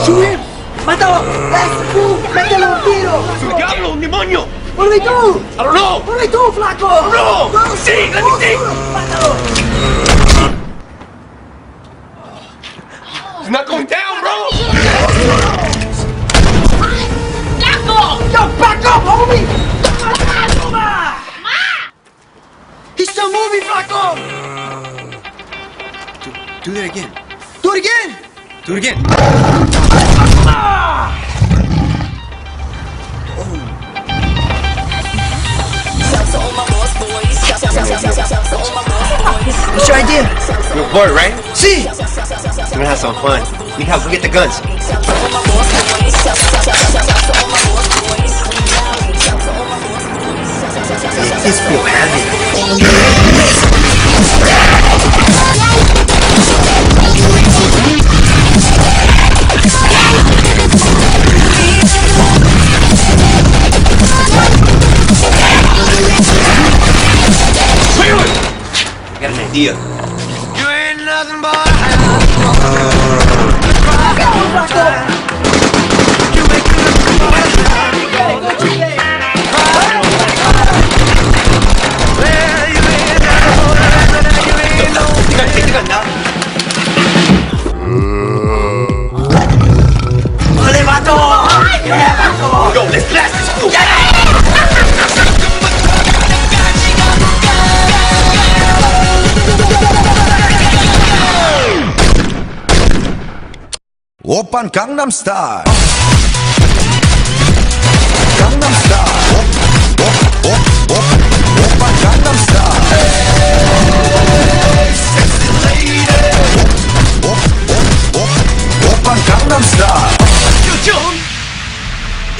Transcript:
Shoot him! ¡Mátalo! ¡Let's move! ¡Métele un tiro! ¡Es un diablo, un demonio! What do we do? I don't know! What do we do, flaco? No! Go, Sí, let me see! ¡Mátalo! It's not going down, bro! Yo, back up, homie! He's still moving, flaco! Do that again. Do it again! Do it again. What's your idea? You're bored, right? See! We're gonna have some fun. Need help, go get the guns. Make this feel heavy. I got an idea. You ain't nothing but take the gun now. ¡Ole, vato! ¡Yeah, vato! Yo, let's blast this fool. Oppan Gangnam Style. Gangnam Style. Oppan Gangnam Style. Hey, sexy lady. Oppan Gangnam Style.